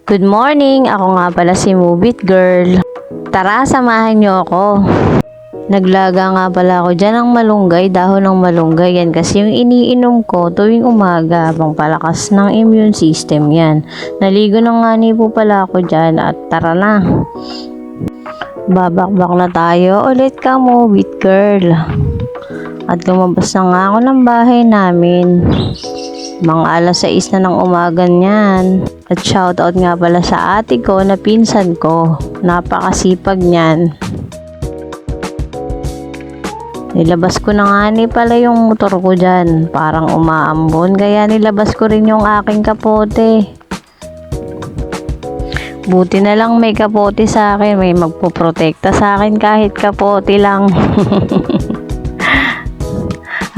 Good morning! Ako nga pala si Mubit Girl. Tara, samahan niyo ako. Naglaga nga pala ako dyan ng malunggay, dahon ng malunggay. Yan kasi yung iniinom ko tuwing umaga, pangpalakas ng immune system yan. Naligo na nga ni po pala ako dyan at tara na. Babakbak na tayo ulit ka, Mubit Girl. At lumabas na nga ako ng bahay namin. Mga alas 6 na ng umaga niyan. At shoutout nga pala sa ate ko na pinsan ko. Napakasipag niyan. Nilabas ko na nga ni pala yung motor ko dyan. Parang umaambon. Kaya nilabas ko rin yung aking kapote. Buti na lang may kapote sa akin. May magpoprotekta sa akin kahit kapote lang.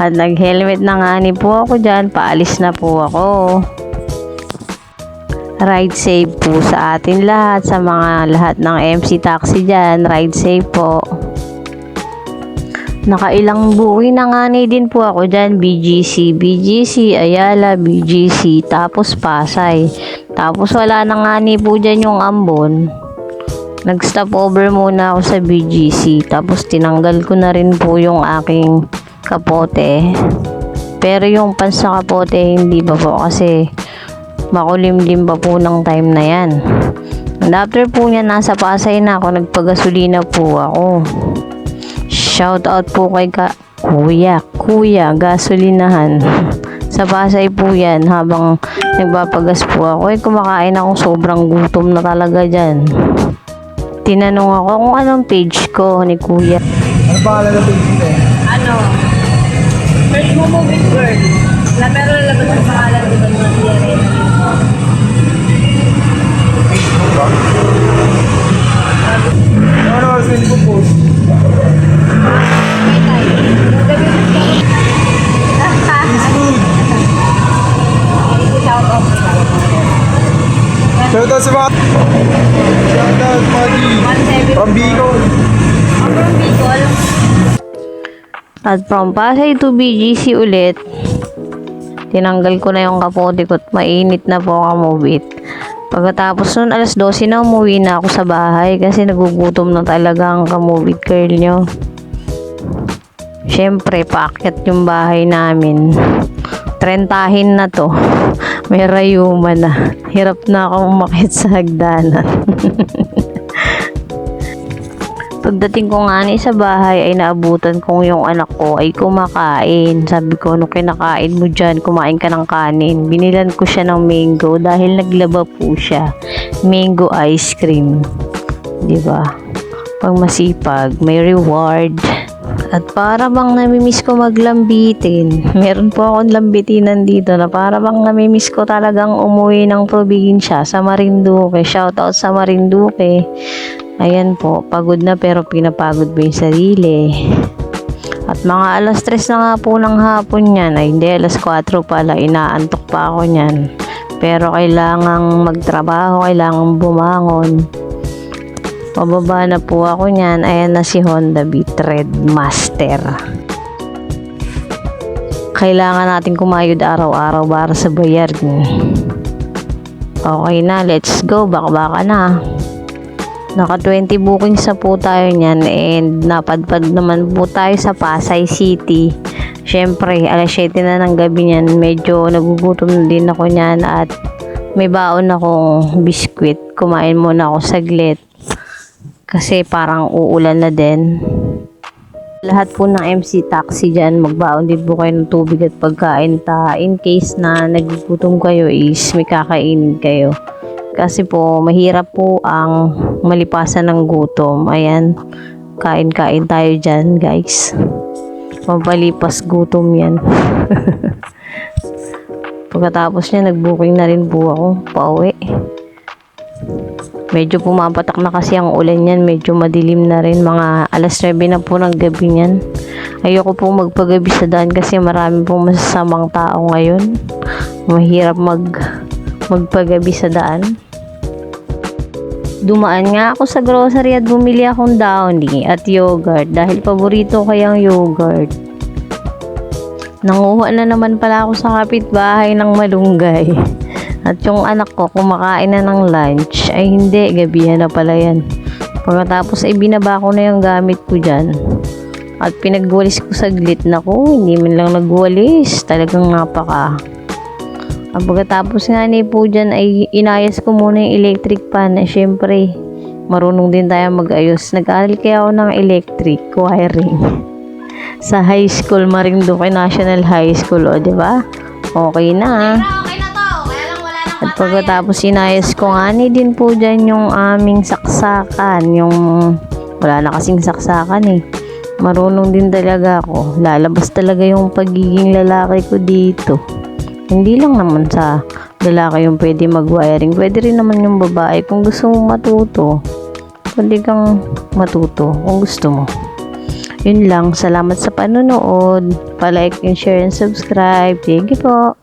At nag-helmet na nga ni po ako dyan. Paalis na po ako. Ride safe po sa atin lahat. Sa mga lahat ng MC Taxi dyan. Ride safe po. Nakailang buwi na nga ni din po ako dyan. BGC, Ayala, BGC. Tapos Pasay. Tapos wala na nga ni po dyan yung ambon. Nag-stop over muna ako sa BGC. Tapos tinanggal ko na rin po yung aking kapote. Pero yung pants sa kapote hindi pa po kasi makulimlim pa po ng time na yan. And after po niya nasa Pasay na ako, nagpagasolina po ako. Shout out po kay Kuya gasolinahan. Sa Pasay po yan, habang nagpapagas po ako, kumakain ako, sobrang gutom na talaga dyan. Tinanong ako kung anong page ko ni Kuya. Ano pangalan ng page mo? Ano? First mo Mubit Girl. Pero lalabas ang pangalan ko ng mga TRN. Ano send ko post? Shoutout sa mga Shoutout Maggie from Bicol. From Bicol. At from Pasay to BGC ulit. Tinanggal ko na yung kapote ko at mainit na po ang Mubit. Pagkatapos nun, alas 12 na umuwi na ako sa bahay kasi nagugutom na talaga ang ka-Mubit Girl nyo. Siyempre, paakyat yung bahay namin. Trentahin na to. May rayuma na. Hirap na ako umakyat sa hagdanan. Pagdating ko nga ni sa bahay ay naabutan kong yung anak ko ay kumakain. Sabi ko, ano kinakain mo dyan? Kumain ka ng kanin. Binilan ko siya ng mango dahil naglaba po siya. Mango ice cream. Diba? Pag masipag, may reward. At para bang namimiss ko maglambitin. Meron po akong lambitinan dito na para bang namimiss ko talagang umuwi ng probinsya sa Marinduque. Shoutout sa Marinduque. Ayan po, pagod na pero pinapagod ba yung sarili. At mga alas 3 na nga po ng hapon yan. Ay hindi, alas 4 pala. Inaantok pa ako yan. Pero kailangang magtrabaho, kailangang bumangon. Pababa na po ako niyan. Ayan na si Honda Beat Red Master. Kailangan natin kumayod araw-araw para sa bayar. Okay na, let's go. Baka na. Naka 20 bookings na po tayo niyan and napadpad naman po tayo sa Pasay City. Syempre, alas 7 na ng gabi niyan. Medyo nagugutom na din ako niyan at may baon akong biskwit. Kumain muna ako saglit kasi parang uulan na din. Lahat po ng MC Taxi dyan, magbaon din po kayo ng tubig at pagkain in case na nagugutom kayo is may kakainin kayo. Kasi po, mahirap po ang malipasan ng gutom. Ayan, kain-kain tayo dyan, guys. Pampalipas gutom yan. Pagkatapos niya, nag-booking na rin po ako, pauwi. Medyo pumapatak na kasi ang ulan yan. Medyo madilim na rin. Mga alas 9 na po ng gabi niyan. Ayoko po magpagabi sa daan kasi marami pong masasamang tao ngayon. Mahirap magpagabi sa daan. Dumaan nga ako sa grocery at bumili akong downy at yogurt dahil paborito ko yung yogurt. Nanguha na naman pala ako sa kapitbahay ng malunggay. At yung anak ko, kumakain na ng lunch. Ay hindi, gabihan na pala yan. Pagkatapos ay binaba ko na yung gamit ko dyan. At pinagwalis ko saglit. Naku, hindi man lang nagwalis. Talagang napaka. At pagkatapos nga ni po dyan ay inayos ko muna yung electric pan. Syempre, marunong din tayo mag-ayos. Nag-aaral kaya ako ng electric wiring. Sa high school, Marinduque National High School, o diba? Okay na. Okay na to. Kaya lang wala nang At pagkatapos inayos ko nga ni din po dyan yung aming saksakan. Yung wala na kasing saksakan eh. Marunong din talaga ako. Lalabas talaga yung pagiging lalaki ko dito. Hindi lang naman sa lalaki yung pwede mag-wiring. Pwede rin naman yung babae. Kung gusto mo matuto, pwede kang matuto kung gusto mo. Yun lang. Salamat sa panonood. Pa-like and share and subscribe. Thank you po.